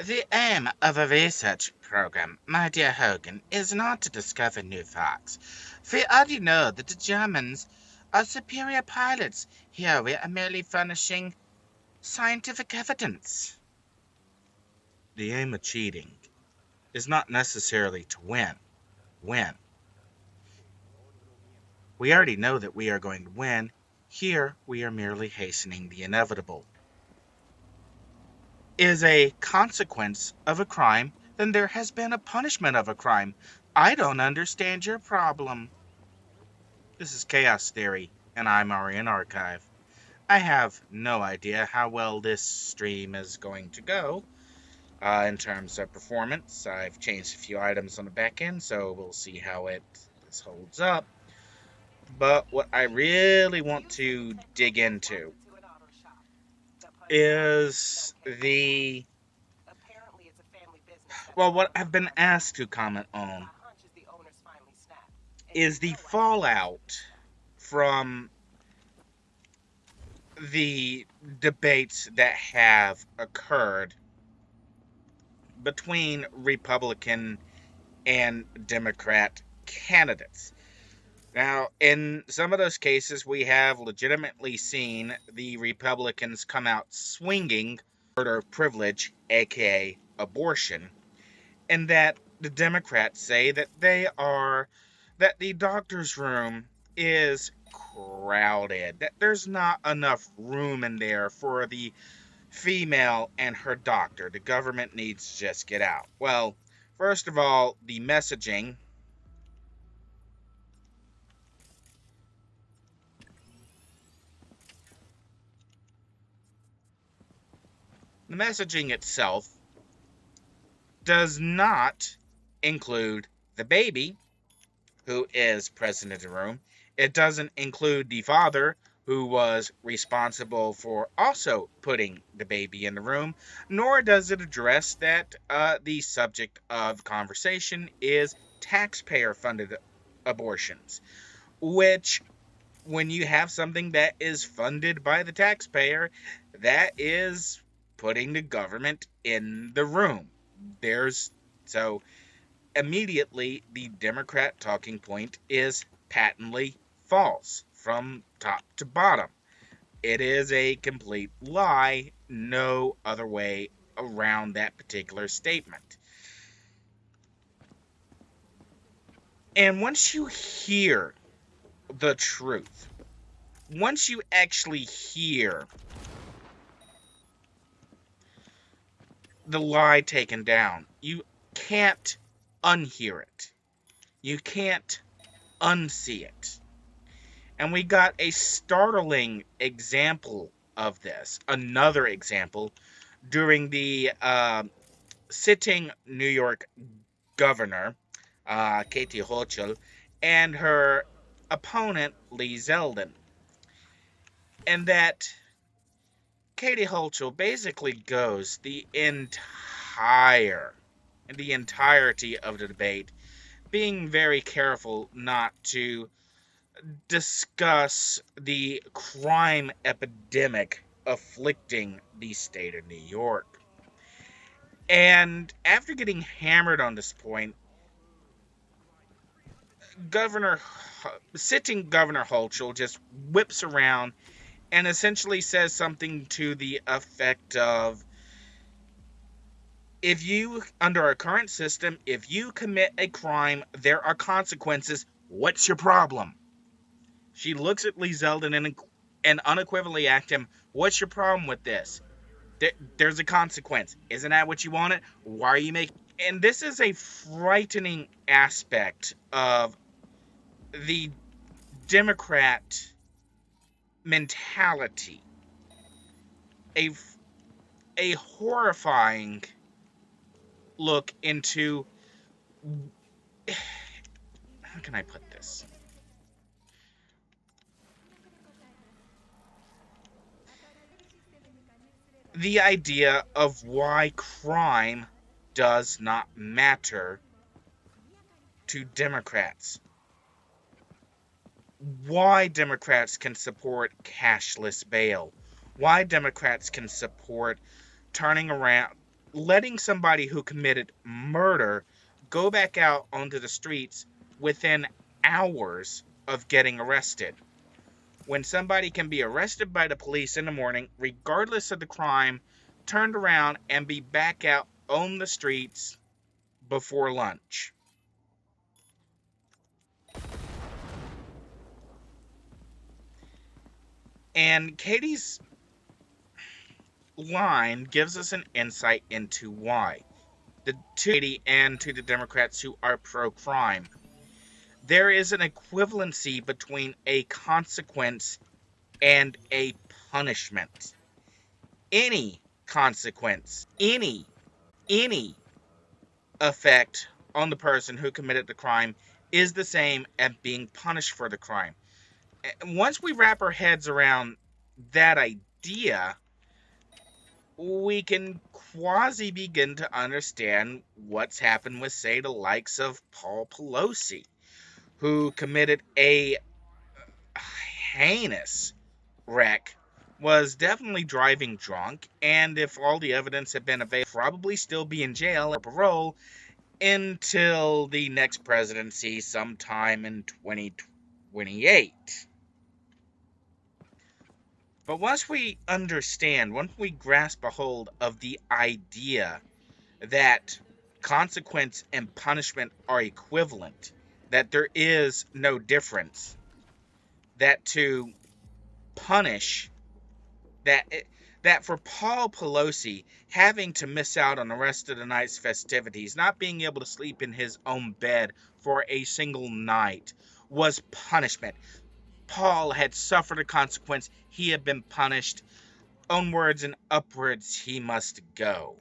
The aim of a research program, my dear Hogan, is not to discover new facts. We already know that the Germans are superior pilots. Here we are merely furnishing scientific evidence. The aim of cheating is not necessarily to win. Win. We already know that we are going to win. Here we are merely hastening the inevitable. Is a consequence of a crime, then there has been a punishment of a crime. I don't understand your problem. This is Chaos Theory, and I'm Aurian Archive. I have no idea how well this stream is going to go in terms of performance. I've changed a few items on the back end, so we'll see how this holds up. But what I really want to dig into is what I've been asked to comment on is the fallout from the debates that have occurred between Republican and Democrat candidates. Now, in some of those cases, we have legitimately seen the Republicans come out swinging murder privilege, aka abortion, and that the Democrats say that that the doctor's room is crowded, that there's not enough room in there for the female and her doctor. The government needs to just get out. Well, first of all, the messaging itself does not include the baby, who is present in the room. It doesn't include the father, who was responsible for also putting the baby in the room, nor does it address that the subject of conversation is taxpayer-funded abortions, which, when you have something that is funded by the taxpayer, that is putting the government in the room. So immediately the Democrat talking point is patently false from top to bottom. It is a complete lie, no other way around that particular statement. And once you hear the truth, once you actually hear the lie taken down, you can't unhear it. You can't unsee it. And we got a startling example of this, another example, during the sitting New York governor, Katie Hochul, and her opponent, Lee Zeldin. And that Katie Hochul basically goes the entirety of the debate, being very careful not to discuss the crime epidemic afflicting the state of New York. And after getting hammered on this point, sitting Governor Hochul just whips around and essentially says something to the effect of, under our current system, if you commit a crime, there are consequences. What's your problem? She looks at Lee Zeldin and unequivocally asks him, what's your problem with this? There's a consequence. Isn't that what you wanted? Why are you making... And this is a frightening aspect of the Democrat mentality. A horrifying look into... How can I put this? The idea of why crime does not matter to Democrats. Why Democrats can support cashless bail. Why Democrats can support turning around, letting somebody who committed murder go back out onto the streets within hours of getting arrested. When somebody can be arrested by the police in the morning, regardless of the crime, turned around and be back out on the streets before lunch. And Katie's line gives us an insight into why. To Katie and to the Democrats who are pro-crime, there is an equivalency between a consequence and a punishment. Any consequence, any effect on the person who committed the crime is the same as being punished for the crime. Once we wrap our heads around that idea, we can quasi begin to understand what's happened with, say, the likes of Paul Pelosi, who committed a heinous wreck, was definitely driving drunk, and if all the evidence had been available, probably still be in jail or parole until the next presidency sometime in 2028. But once we understand, once we grasp a hold of the idea that consequence and punishment are equivalent, that there is no difference, that to punish, that for Paul Pelosi having to miss out on the rest of the night's festivities, not being able to sleep in his own bed for a single night, was punishment. Paul had suffered a consequence. He had been punished. Onwards and upwards he must go.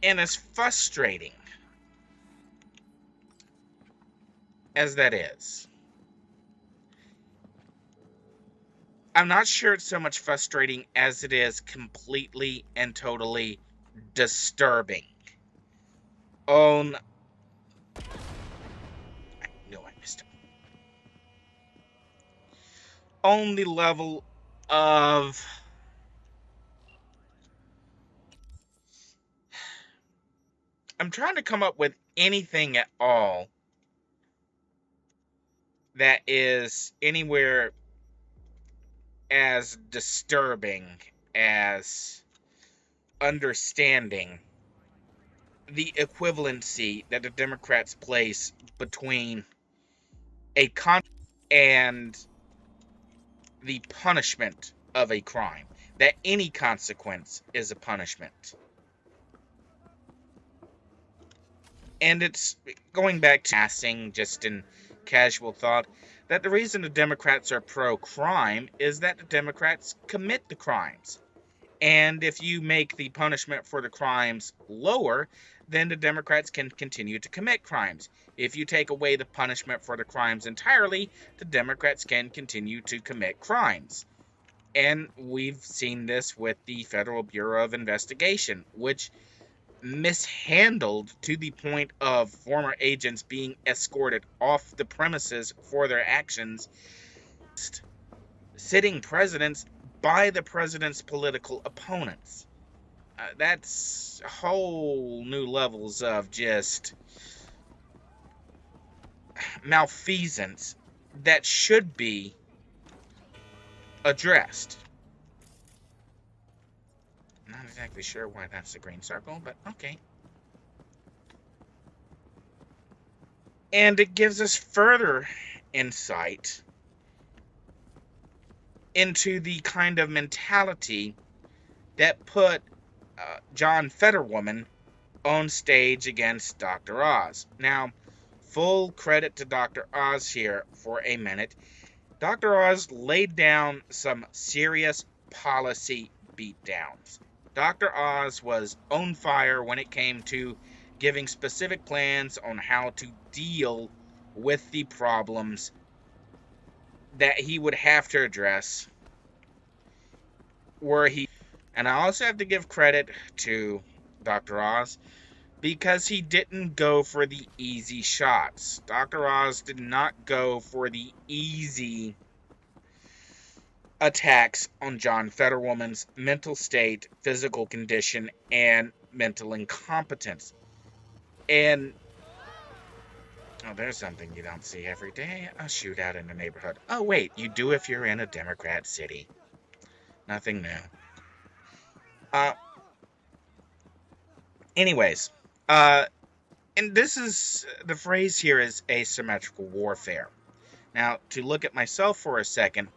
And as frustrating as that is, I'm not sure it's so much frustrating as it is completely and totally disturbing. I knew I missed him. On the level of I'm trying to come up with anything at all that is anywhere as disturbing as understanding the equivalency that the Democrats place between a con and the punishment of a crime. That any consequence is a punishment. And it's going back to passing, just in casual thought, that the reason the Democrats are pro-crime is that the Democrats commit the crimes. And if you make the punishment for the crimes lower, then the Democrats can continue to commit crimes. If you take away the punishment for the crimes entirely, the Democrats can continue to commit crimes. And we've seen this with the Federal Bureau of Investigation, which mishandled to the point of former agents being escorted off the premises for their actions, sitting presidents by the president's political opponents. That's whole new levels of just malfeasance that should be addressed. Not exactly sure why that's a green circle, but okay. And it gives us further insight into the kind of mentality that put John Fetterwoman on stage against Dr. Oz. Now, full credit to Dr. Oz here for a minute. Dr. Oz laid down some serious policy beatdowns. Dr. Oz was on fire when it came to giving specific plans on how to deal with the problems that he would have to address were he. And I also have to give credit to Dr. Oz because he didn't go for the easy shots. Dr. Oz did not go for the easy attacks on John Fetterwoman's mental state, physical condition, and mental incompetence. And oh, there's something you don't see every day: a shootout in the neighborhood. Oh, wait, you do if you're in a Democrat city. Nothing new. Uh, anyways, uh, and this is the phrase here is asymmetrical warfare. Now, to look at myself for a second,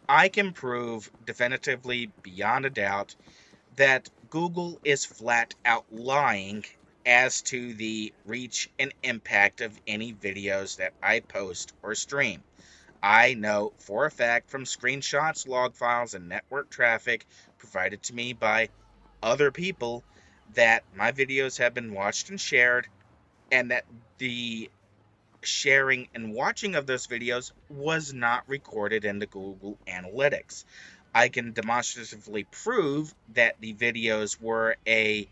I can prove definitively beyond a doubt that Google is flat out lying as to the reach and impact of any videos that I post or stream. I know for a fact from screenshots, log files, and network traffic provided to me by other people that my videos have been watched and shared, and that the sharing and watching of those videos was not recorded into Google Analytics. I can demonstratively prove that the videos were a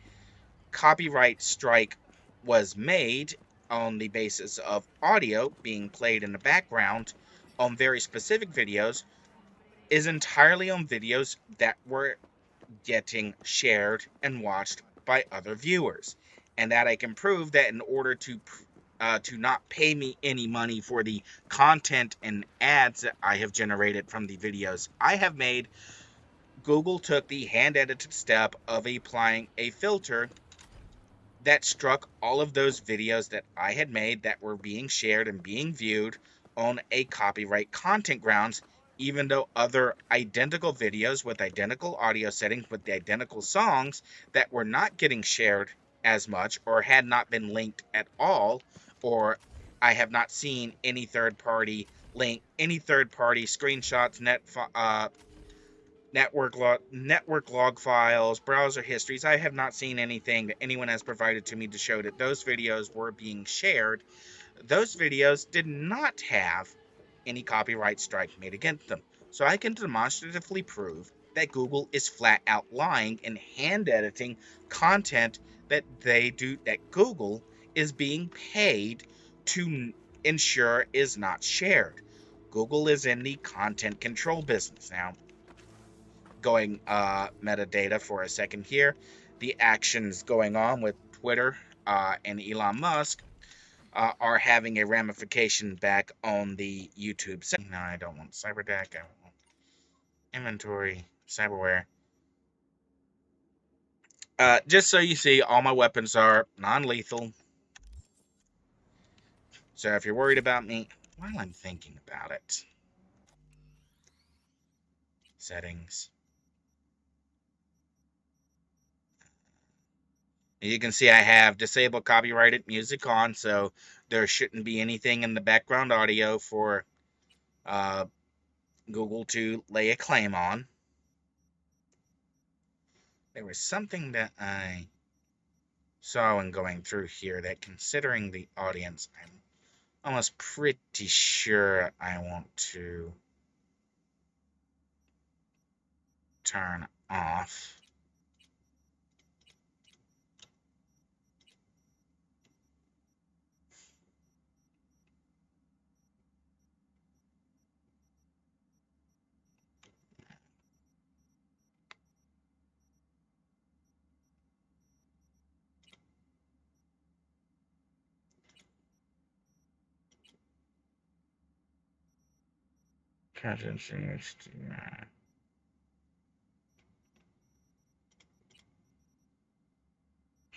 copyright strike was made on the basis of audio being played in the background on very specific videos is entirely on videos that were getting shared and watched by other viewers, and that I can prove that in order to not pay me any money for the content and ads that I have generated from the videos I have made, Google took the hand-edited step of applying a filter that struck all of those videos that I had made that were being shared and being viewed on a copyright content grounds, even though other identical videos with identical audio settings with the identical songs that were not getting shared as much or had not been linked at all, or I have not seen any third party link, any third party screenshots, network log files, browser histories. I have not seen anything that anyone has provided to me to show that those videos were being shared. Those videos did not have any copyright strike made against them. So I can demonstratively prove that Google is flat out lying and hand editing content that Google is being paid to ensure is not shared. Google is in the content control business. Now, going metadata for a second here, the actions going on with Twitter and Elon Musk are having a ramification back on the YouTube. No, I don't want CyberDeck. I want inventory, cyberware. Just so you see, all my weapons are non-lethal. So if you're worried about me, while I'm thinking about it, settings. You can see I have disabled copyrighted music on, so there shouldn't be anything in the background audio for uh, Google to lay a claim on. There was something that I saw when going through here that, considering the audience, I'm almost pretty sure I want to turn off.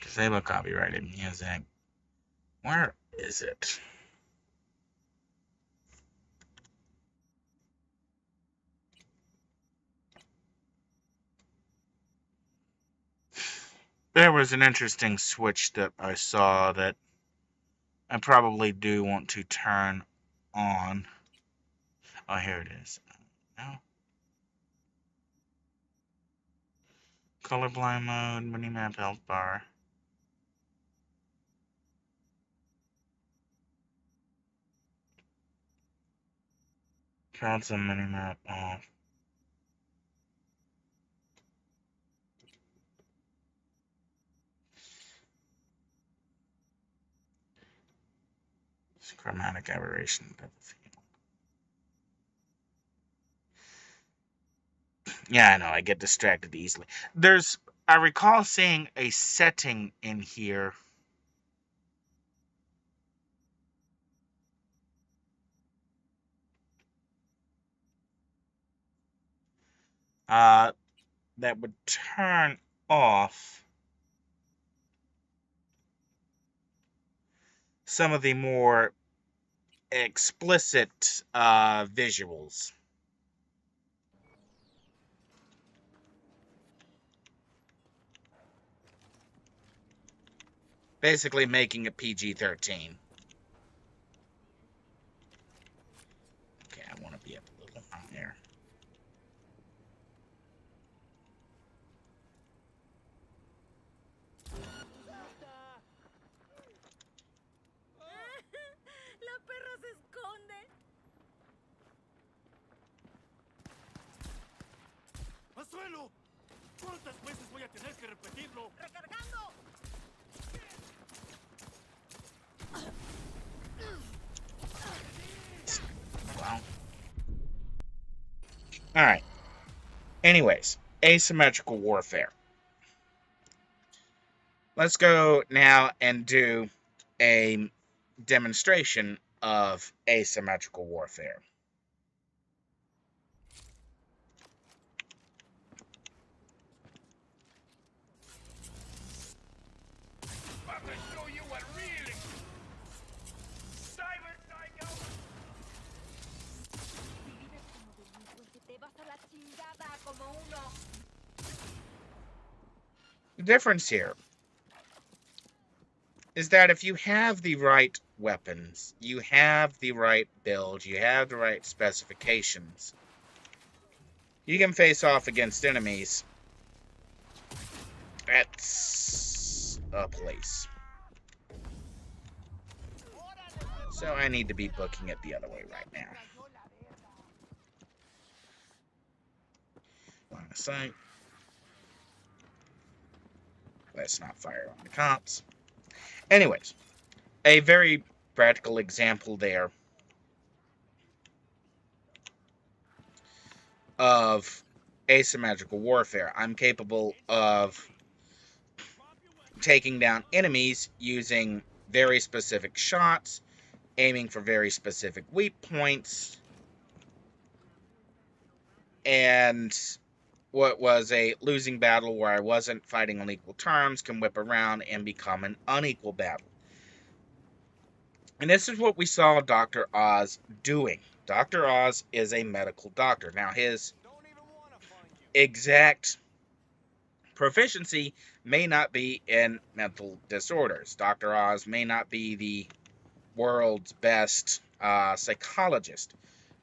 Disable copyrighted music. Where is it? There was an interesting switch that I saw that I probably do want to turn on. Oh, here it is. No. Colorblind mode, minimap health bar. Cancel minimap off. Chromatic aberration depth of field. Yeah, I know, I get distracted easily. I recall seeing a setting in here. Uh, that would turn off some of the more explicit visuals. Basically making it PG-13. Okay, I want to be up a little higher. La perra se esconde. ¡A suelo! ¿Cuántas veces voy a tener que repetirlo? ¡Recargando! Well. Alright. Anyways, asymmetrical warfare. Let's go now and do a demonstration of asymmetrical warfare. I'm gonna show you what really Vives como delincuente, te vas a la chingada como uno. The difference here is that if you have the right weapons, you have the right build, you have the right specifications, you can face off against enemies at a place. So I need to be booking it the other way right now. Line of sight. Let's not fire on the cops. Anyways, a very practical example there of asymmetrical warfare. I'm capable of taking down enemies using very specific shots, aiming for very specific weak points, and what was a losing battle where I wasn't fighting on equal terms can whip around and become an unequal battle. And this is what we saw Dr. Oz doing. Dr. Oz is a medical doctor. Now, his exact proficiency may not be in mental disorders. Dr. Oz may not be the world's best psychologist,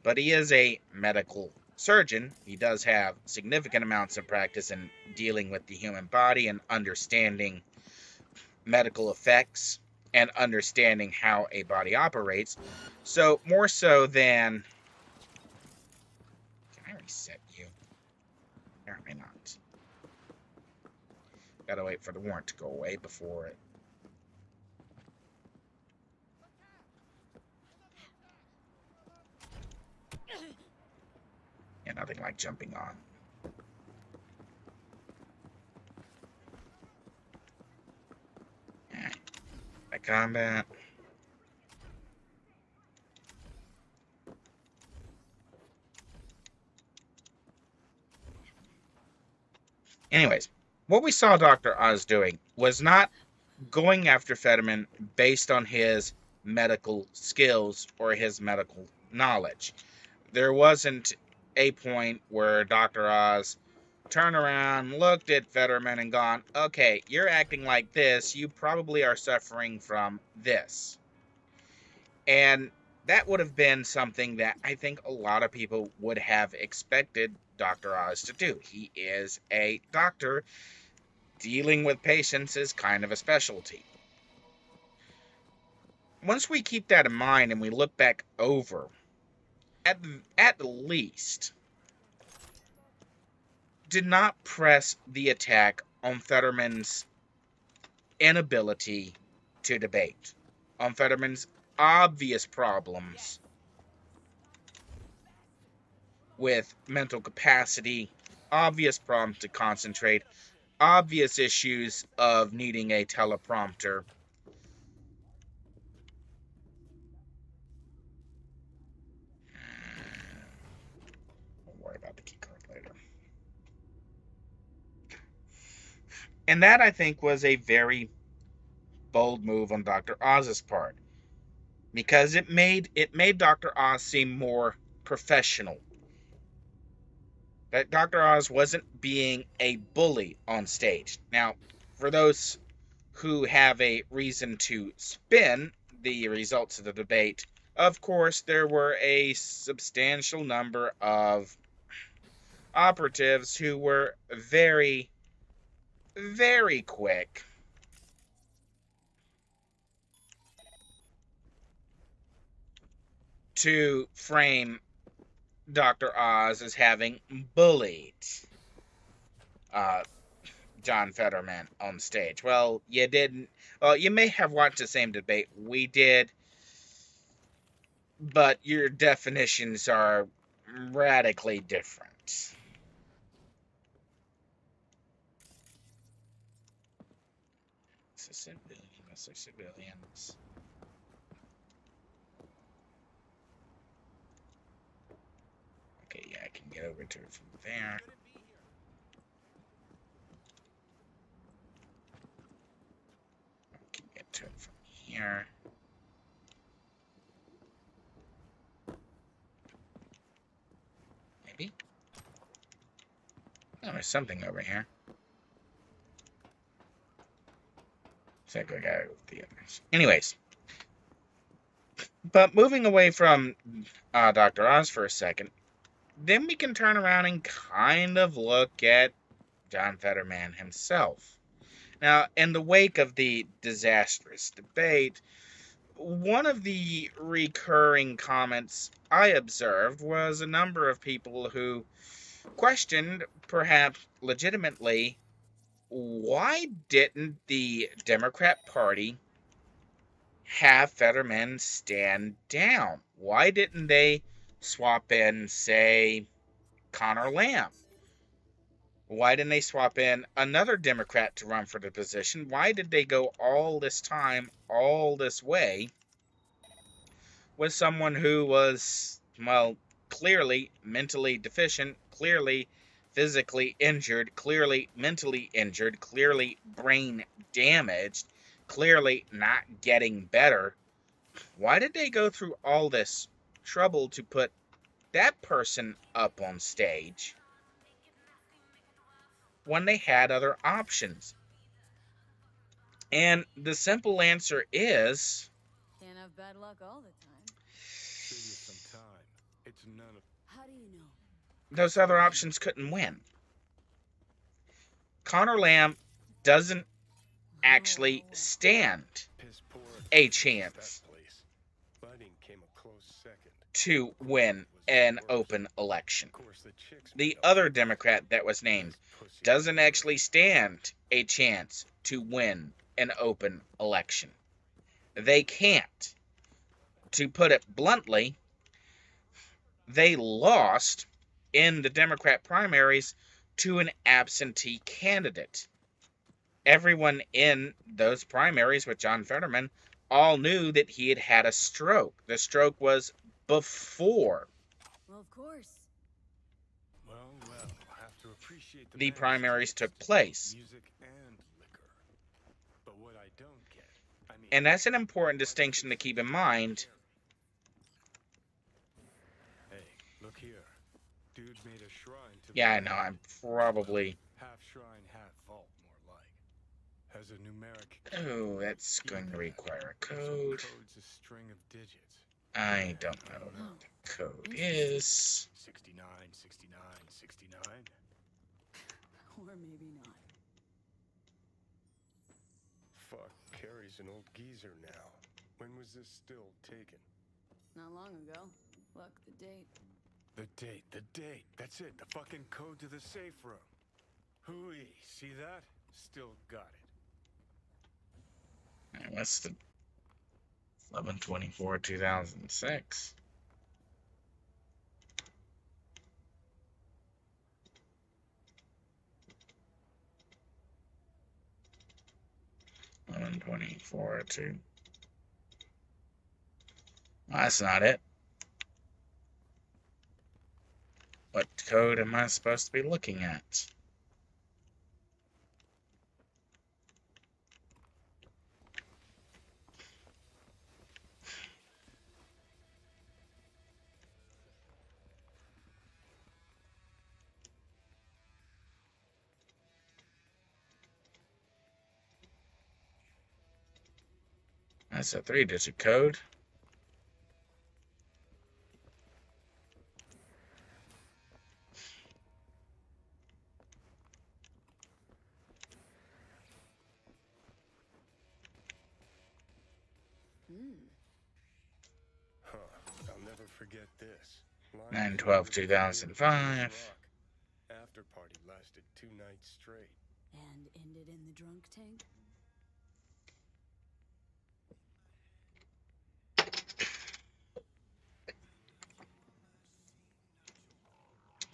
but he is a medical surgeon. He does have significant amounts of practice in dealing with the human body and understanding medical effects and understanding how a body operates. So more so than... Can I reset you? Apparently not. Gotta wait for the warrant to go away before it... Yeah, nothing like jumping on. Alright. By combat. Anyways, what we saw Dr. Oz doing was not going after Fetterman based on his medical skills or his medical knowledge. There wasn't a point where Dr. Oz turned around, looked at Fetterman, and gone, okay, you're acting like this, you probably are suffering from this. And that would have been something that I think a lot of people would have expected Dr. Oz to do. He is a doctor. Dealing with patients is kind of a specialty. Once we keep that in mind and we look back over, at least, did not press the attack on Fetterman's inability to debate, on Fetterman's obvious problems with mental capacity, obvious problems to concentrate, obvious issues of needing a teleprompter. We'll worry about the key card later. And that, I think, was a very bold move on Dr. Oz's part, because it made Dr. Oz seem more professional. That Dr. Oz wasn't being a bully on stage. Now, for those who have a reason to spin the results of the debate, of course, there were a substantial number of operatives who were very, very quick to frame Dr. Oz as having bullied John Fetterman on stage. Well, you didn't. Well, you may have watched the same debate we did, but your definitions are radically different. Civilians. Okay, yeah, I can get over to it from there. I can get to it from here. Maybe? Oh, there's something over here. So I gotta go with the others. Anyways. But moving away from Dr. Oz for a second, then we can turn around and kind of look at John Fetterman himself. Now, in the wake of the disastrous debate, one of the recurring comments I observed was a number of people who questioned, perhaps legitimately, why didn't the Democrat Party have Fetterman stand down? Why didn't they swap in, say, Connor Lamb? Why didn't they swap in another Democrat to run for the position? Why did they go all this time, all this way, with someone who was, well, clearly mentally deficient, clearly physically injured, clearly mentally injured, clearly brain damaged, clearly not getting better? Why did they go through all this trouble to put that person up on stage when they had other options? And the simple answer is, Can't have bad luck all the time. Save you some time. It's none of. How do you know? those other options couldn't win. Connor Lamb doesn't actually stand Piss poor. a chance That place. Fighting came a close second. to win an open election. Of course, the chicks. The other Democrat that was named doesn't actually stand a chance to win an open election. They can't. To put it bluntly, they lost in the Democrat primaries to an absentee candidate. Everyone in those primaries with John Fetterman all knew that he had had a stroke. The stroke was before Well, of course. Well, have to appreciate the man's primaries taste, took place. Music and liquor. But what I don't get, I mean, And that's an important distinction to keep in mind. hey, look here. Dude made a shrine to the Yeah, I know, I'm probably... half shrine, half vault, more like. Has a numeric. Oh, that's going to require a code. Code's a string of digits. I don't know what the code is. 69, 69, 69. Or maybe not. Fuck, Carrie's an old geezer now. When was this still taken? Not long ago. Look, the date. The date. That's it. The fucking code to the safe room. Hooey, see that? Still got it. And what's the 11/24/2006? 112402. That's not it. What code am I supposed to be looking at? That's a 3-digit code. Huh. I'll never forget this. 9/12/2005. After party lasted 2 nights straight. And ended in the drunk tank?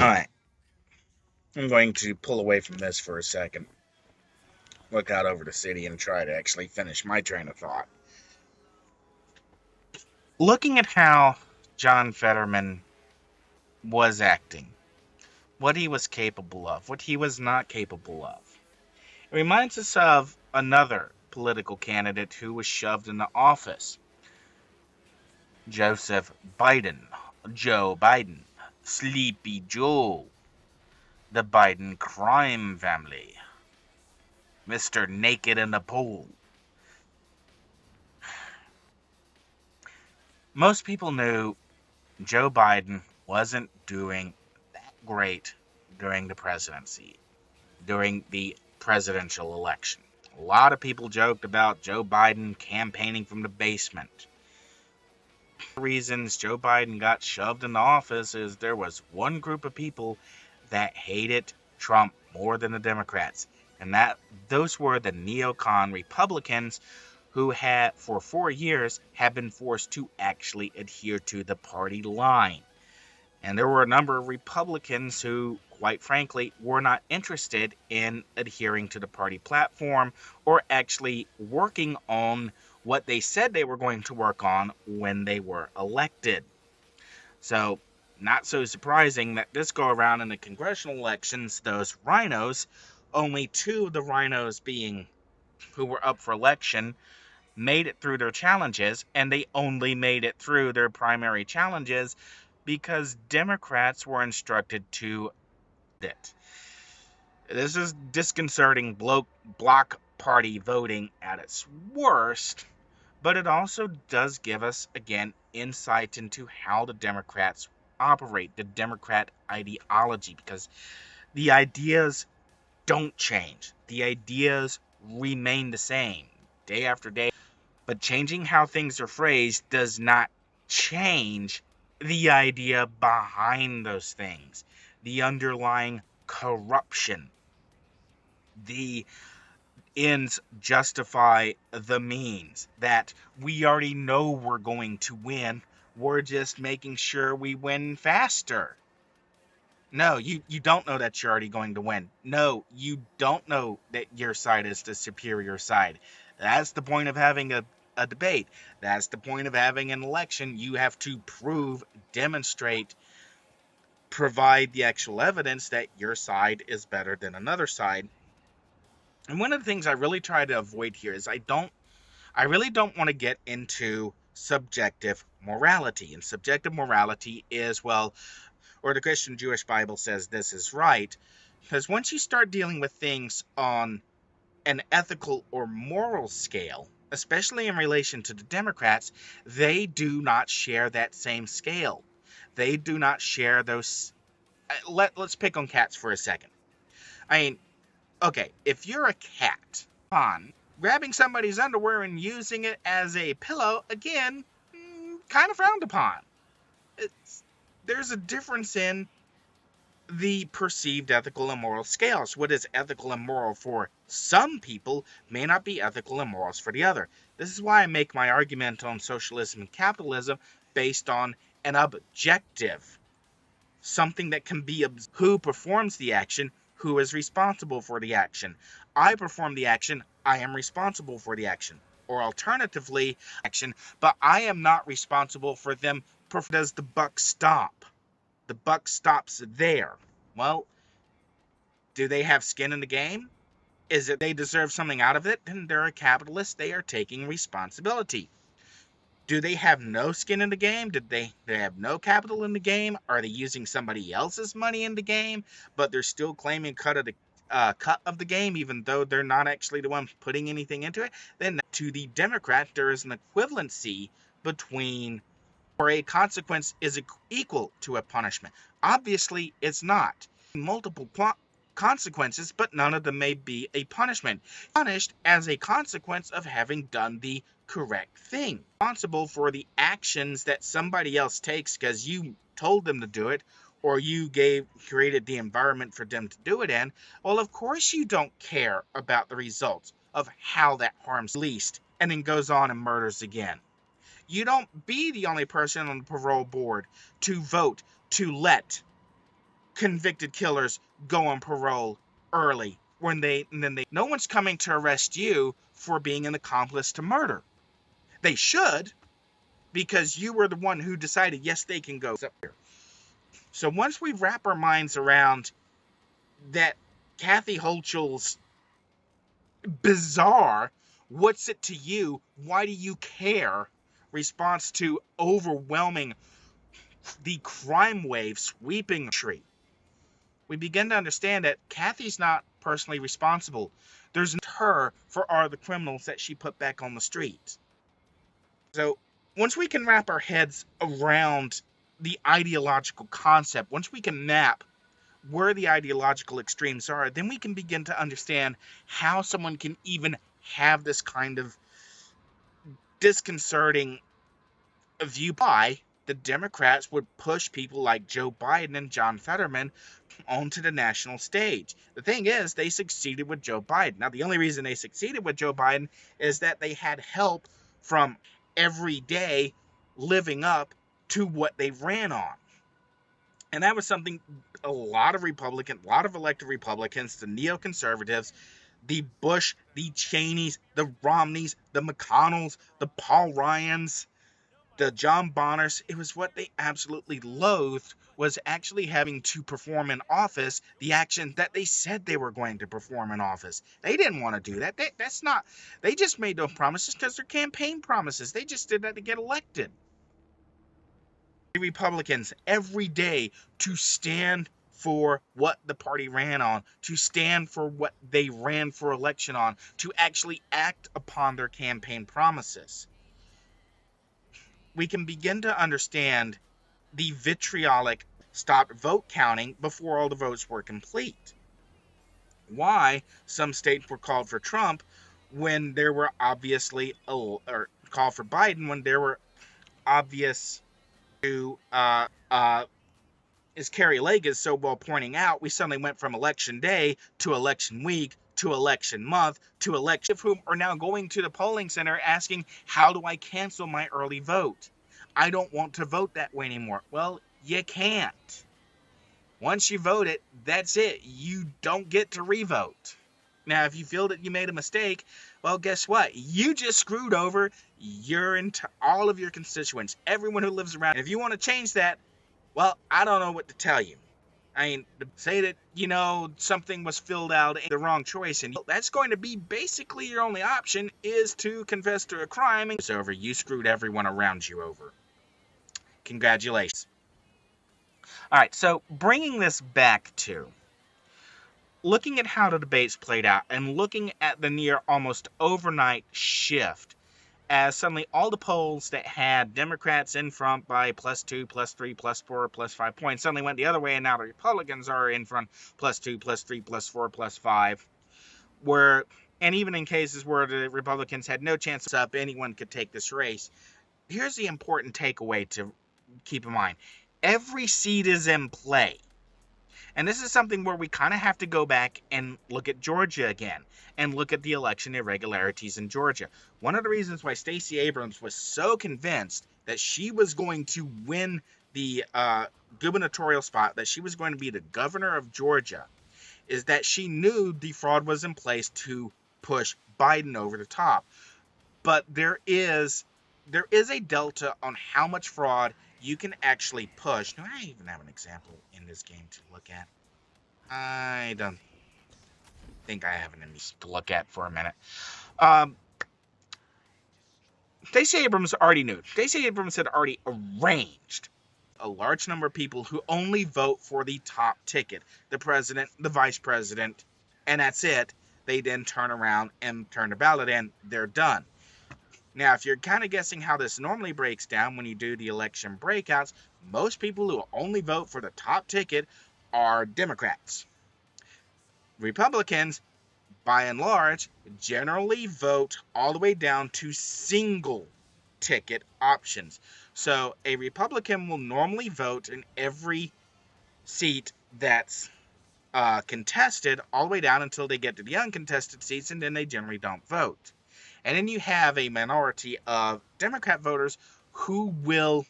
Alright. I'm going to pull away from this for a second. Look out over the city and try to actually finish my train of thought. Looking at how John Fetterman was acting, what he was capable of, what he was not capable of, it reminds us of another political candidate who was shoved into office. Joseph Biden, Joe Biden, Sleepy Joe, the Biden crime family, Mr. Naked in the Pool. Most people knew Joe Biden wasn't doing that great during the presidency, during the presidential election. A lot of people joked about Joe Biden campaigning from the basement. The reasons Joe Biden got shoved into office is there was one group of people that hated Trump more than the Democrats, and those were the neocon Republicans who had for 4 years had been forced to actually adhere to the party line. And there were a number of Republicans who, quite frankly, were not interested in adhering to the party platform or actually working on what they said they were going to work on when they were elected. So, not so surprising that this go around in the congressional elections, those rhinos, only 2 of the rhinos being who were up for election, made it through their challenges, and they only made it through their primary challenges because Democrats were instructed to it. This is disconcerting block party voting at its worst, but it also does give us, again, insight into how the Democrats operate, the Democrat ideology, because the ideas don't change. The ideas remain the same day after day, but changing how things are phrased does not change the idea behind those things, the underlying corruption. The ends justify the means, that we already know we're going to win, we're just making sure we win faster. No, you don't know that you're already going to win. No, you don't know that your side is the superior side. That's the point of having a debate. That's the point of having an election. You have to prove, demonstrate, provide the actual evidence that your side is better than another side. And one of the things I really try to avoid here is I really don't want to get into subjective morality. And subjective morality is, well, or the Christian Jewish Bible says this is right, because once you start dealing with things on an ethical or moral scale, especially in relation to the Democrats, they do not share that same scale. They do not share those. Let's pick on cats for a second. I mean, okay, if you're a cat, grabbing somebody's underwear and using it as a pillow, again, kind of frowned upon. There's a difference in the perceived ethical and moral scales. What is ethical and moral for some people may not be ethical and morals for the other. This is why I make my argument on socialism and capitalism based on an objective, something that can be who performs the action, who is responsible for the action. I perform the action, I am responsible for the action. Or alternatively, action, but I am not responsible for them. Does the buck stop? The buck stops there. Well, do they have skin in the game? Is it they deserve something out of it? Then they're a capitalist. They are taking responsibility. Do they have no skin in the game? Did they have no capital in the game? Are they using somebody else's money in the game, but they're still claiming cut of the game, even though they're not actually the one putting anything into it? Then to the Democrat, there is an equivalency between, or a consequence is equal to a punishment. Obviously, it's not. Multiple consequences, but none of them may be a punishment. Punished as a consequence of having done the correct thing. Responsible for the actions that somebody else takes because you told them to do it, or you created the environment for them to do it in. Well, of course you don't care about the results of how that harms least, and then goes on and murders again. You don't be the only person on the parole board to vote to let convicted killers go on parole early no one's coming to arrest you for being an accomplice to murder. They should, because you were the one who decided, yes, they can go up here. So once we wrap our minds around that Kathy Hochul's bizarre, what's it to you, why do you care, response to overwhelming the crime wave sweeping the country, we begin to understand that Kathy's not personally responsible. There's her for all the criminals that she put back on the streets. So once we can wrap our heads around the ideological concept, once we can map where the ideological extremes are, then we can begin to understand how someone can even have this kind of disconcerting view. Why the Democrats would push people like Joe Biden and John Fetterman onto the national stage. The thing is, they succeeded with Joe Biden. Now, the only reason they succeeded with Joe Biden is that they had help from every day living up to what they ran on. And that was something a lot of elected Republicans, the neoconservatives, the Bush, the Cheneys, the Romneys, the McConnells, the Paul Ryans, the John Bonners, it was what they absolutely loathed, was actually having to perform in office the action that they said they were going to perform in office. They didn't want to do that. They just made those promises because they're campaign promises. They just did that to get elected. The Republicans every day to stand for what the party ran on, to stand for what they ran for election on, to actually act upon their campaign promises. We can begin to understand the vitriolic stopped vote counting before all the votes were complete. Why some states were called for Trump when there were obviously, or called for Biden when there were obvious to, as Carrie Lake is so well pointing out, we suddenly went from election day to election week to election month to election, of whom are now going to the polling center asking, how do I cancel my early vote? I don't want to vote that way anymore. Well, you can't. Once you vote it, that's it. You don't get to revote. Now, if you feel that you made a mistake, well, guess what? You just screwed over all of your constituents, everyone who lives around. And if you want to change that, well, I don't know what to tell you. I mean, to say that, something was filled out the wrong choice, and that's going to be basically your only option, is to confess to a crime, and it's over. You screwed everyone around you over. Congratulations. All right, so bringing this back to looking at how the debates played out and looking at the near almost overnight shift as suddenly all the polls that had Democrats in front by +2, +3, +4, +5 points suddenly went the other way, and now the Republicans are in front +2, +3, +4, +5. And even in cases where the Republicans had no chance up, anyone could take this race. Here's the important takeaway to keep in mind. Every seat is in play. And this is something where we kind of have to go back and look at Georgia again and look at the election irregularities in Georgia. One of the reasons why Stacey Abrams was so convinced that she was going to win the gubernatorial spot, that she was going to be the governor of Georgia, is that she knew the fraud was in place to push Biden over the top. But there is a delta on how much fraud you can actually push. Do I even have an example in this game to look at? I don't think I have an image to look at for a minute. Stacey Abrams already knew. Stacey Abrams had already arranged a large number of people who only vote for the top ticket, the president, the vice president, and that's it. They then turn around and turn the ballot in. They're done. Now, if you're kind of guessing how this normally breaks down when you do the election breakouts, most people who only vote for the top ticket are Democrats. Republicans, by and large, generally vote all the way down to single ticket options. So a Republican will normally vote in every seat that's contested all the way down until they get to the uncontested seats, and then they generally don't vote. And then you have a minority of Democrat voters who will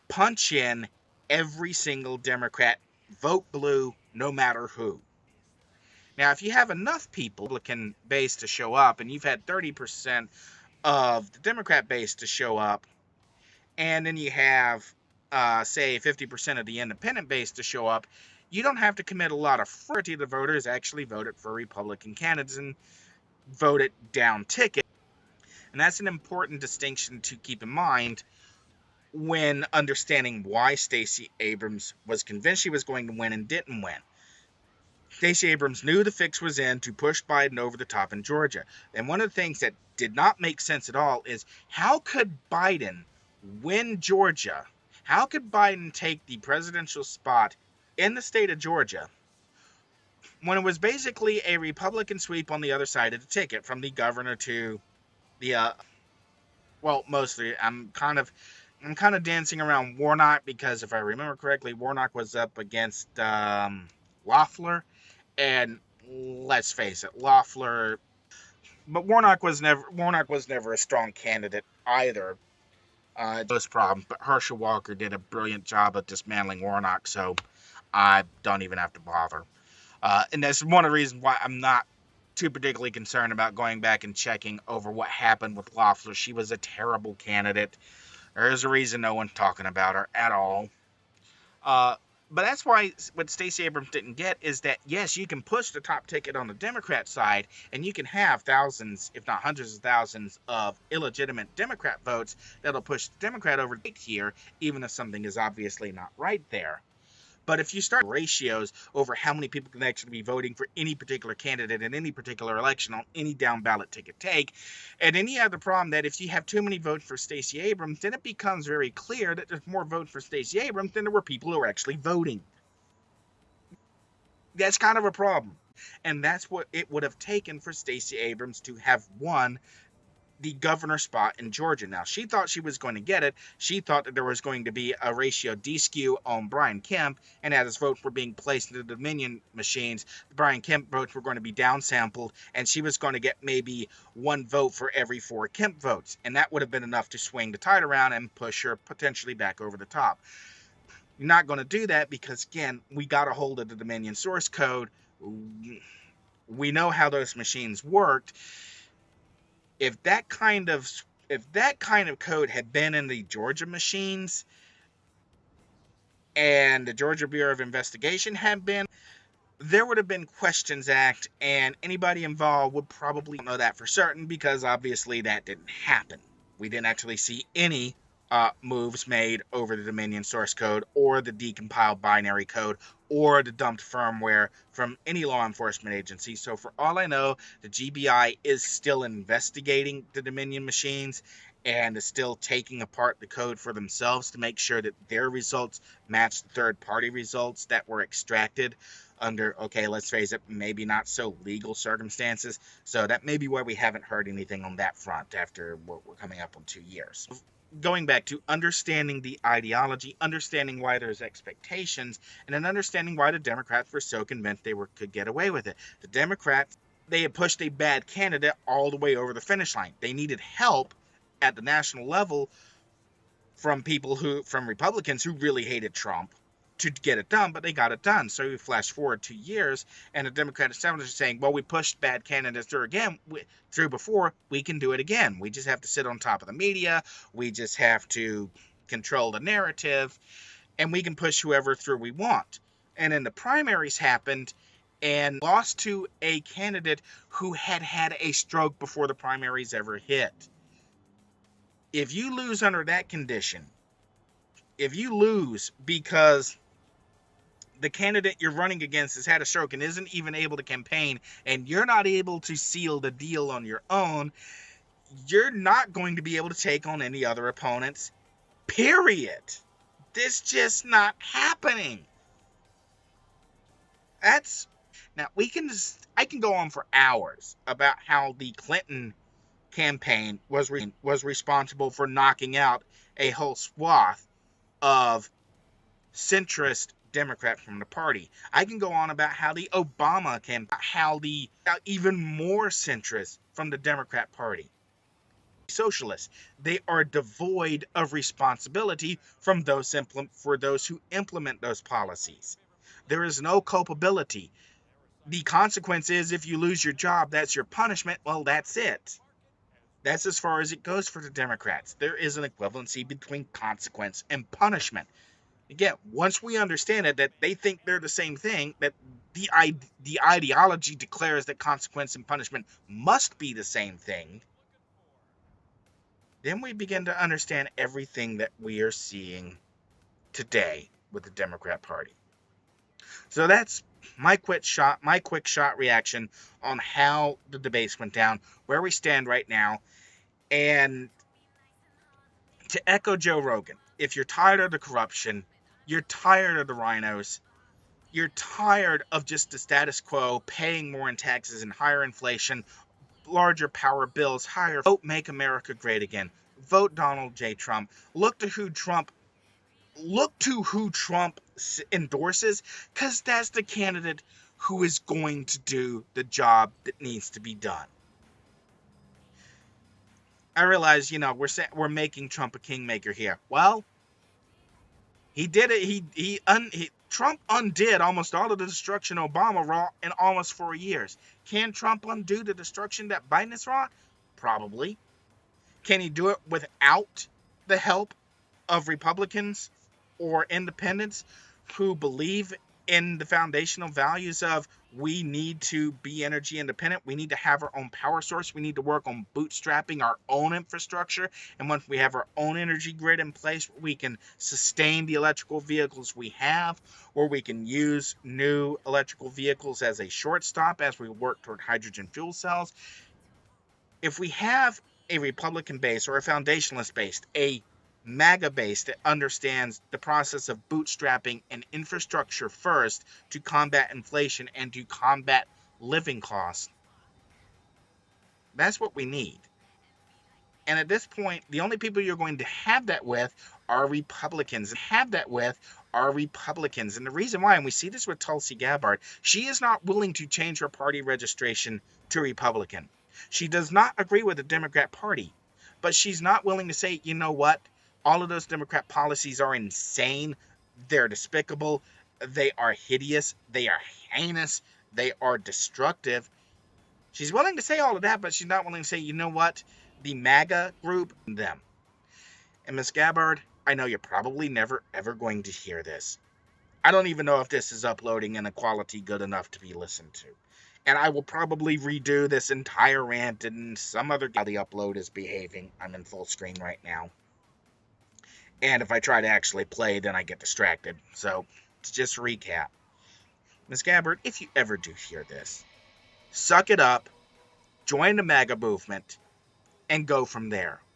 punch in every single Democrat, vote blue, no matter who. Now, if you have enough people, Republican base to show up, and you've had 30% of the Democrat base to show up, and then you have, say, 50% of the independent base to show up, you don't have to commit a lot of fraud. The voters actually voted for Republican candidates and voted down ticket. And that's an important distinction to keep in mind when understanding why Stacey Abrams was convinced she was going to win and didn't win. Stacey Abrams knew the fix was in to push Biden over the top in Georgia. And one of the things that did not make sense at all is how could Biden win Georgia? How could Biden take the presidential spot in the state of Georgia when it was basically a Republican sweep on the other side of the ticket, from the governor to the well, mostly I'm kind of dancing around Warnock, because if I remember correctly, Warnock was up against Loeffler, and let's face it, Loeffler, but Warnock was never a strong candidate either. Those problems, but Herschel Walker did a brilliant job of dismantling Warnock, so I don't even have to bother. And that's one of the reasons why I'm not too particularly concerned about going back and checking over what happened with Loeffler. She was a terrible candidate. There's a reason no one's talking about her at all. But that's why what Stacey Abrams didn't get is that, yes, you can push the top ticket on the Democrat side, and you can have thousands, if not hundreds of thousands, of illegitimate Democrat votes that'll push the Democrat over here, even if something is obviously not right there. But if you start ratios over how many people can actually be voting for any particular candidate in any particular election on any down ballot ticket take, and then you have the problem that if you have too many votes for Stacey Abrams, then it becomes very clear that there's more votes for Stacey Abrams than there were people who are actually voting. That's kind of a problem. And that's what it would have taken for Stacey Abrams to have won the governor spot in Georgia. Now, she thought she was going to get it. She thought that there was going to be a ratio D-skew on Brian Kemp, and as his votes were being placed into the Dominion machines, the Brian Kemp votes were going to be downsampled, and she was going to get maybe one vote for every 4 Kemp votes, and that would have been enough to swing the tide around and push her potentially back over the top. You're not going to do that because, again, we got a hold of the Dominion source code. We know how those machines worked. If that kind of code had been in the Georgia machines, and the Georgia Bureau of Investigation had been, there would have been questions asked, and anybody involved would probably know that for certain, because obviously that didn't happen. We didn't actually see any moves made over the Dominion source code, or the decompiled binary code, or the dumped firmware from any law enforcement agency. So for all I know, the GBI is still investigating the Dominion machines and is still taking apart the code for themselves to make sure that their results match the third-party results that were extracted under, okay, let's face it, maybe not so legal circumstances. So that may be why we haven't heard anything on that front after we're coming up on 2 years. Going back to understanding the ideology, understanding why there's expectations, and then understanding why the Democrats were so convinced they could get away with it. The Democrats, they had pushed a bad candidate all the way over the finish line. They needed help at the national level from Republicans who really hated Trump to get it done, but they got it done. So we flash forward 2 years, and the Democratic establishment is saying, well, we pushed bad candidates through before, we can do it again. We just have to sit on top of the media. We just have to control the narrative, and we can push whoever through we want. And then the primaries happened, and lost to a candidate who had had a stroke before the primaries ever hit. If you lose under that condition, if you lose because the candidate you're running against has had a stroke and isn't even able to campaign, and you're not able to seal the deal on your own, you're not going to be able to take on any other opponents, period. This just not happening. Now I can go on for hours about how the Clinton campaign was responsible for knocking out a whole swath of centrist Democrat from the party. I can go on about how the Obama campaign, even more centrist from the Democrat Party. Socialists, they are devoid of responsibility from those who implement those policies. There is no culpability. The consequence is if you lose your job, that's your punishment. Well, that's it. That's as far as it goes for the Democrats. There is an equivalency between consequence and punishment. Again, once we understand it, that they think they're the same thing, that the ideology declares that consequence and punishment must be the same thing, then we begin to understand everything that we are seeing today with the Democrat Party. So that's my quick shot reaction on how the debates went down, where we stand right now. And to echo Joe Rogan, if you're tired of the corruption, you're tired of the rhinos, you're tired of just the status quo, paying more in taxes and higher inflation, larger power bills, vote Make America Great Again. Vote Donald J. Trump. Look to who Trump endorses, because that's the candidate who is going to do the job that needs to be done. I realize, we're making Trump a kingmaker here. Well, he did it. Trump undid almost all of the destruction Obama wrought in almost 4 years. Can Trump undo the destruction that Biden has wrought? Probably. Can he do it without the help of Republicans or independents who believe in the foundational values of we need to be energy independent, we need to have our own power source, we need to work on bootstrapping our own infrastructure, and once we have our own energy grid in place, we can sustain the electrical vehicles we have, or we can use new electrical vehicles as a shortstop as we work toward hydrogen fuel cells. If we have a Republican base or a foundationalist base, a MAGA base that understands the process of bootstrapping and infrastructure first to combat inflation and to combat living costs, that's what we need. And at this point, the only people you're going to have that with are Republicans. And the reason why, and we see this with Tulsi Gabbard, she is not willing to change her party registration to Republican. She does not agree with the Democrat Party, but she's not willing to say, you know what? All of those Democrat policies are insane. They're despicable. They are hideous. They are heinous. They are destructive. She's willing to say all of that, but she's not willing to say, you know what? The MAGA group, them. And Miss Gabbard, I know you're probably never, ever going to hear this. I don't even know if this is uploading in a quality good enough to be listened to. And I will probably redo this entire rant in some other how the upload is behaving. I'm in full screen right now. And if I try to actually play, then I get distracted. So, to just recap. Ms. Gabbard, if you ever do hear this, suck it up, join the MAGA movement, and go from there.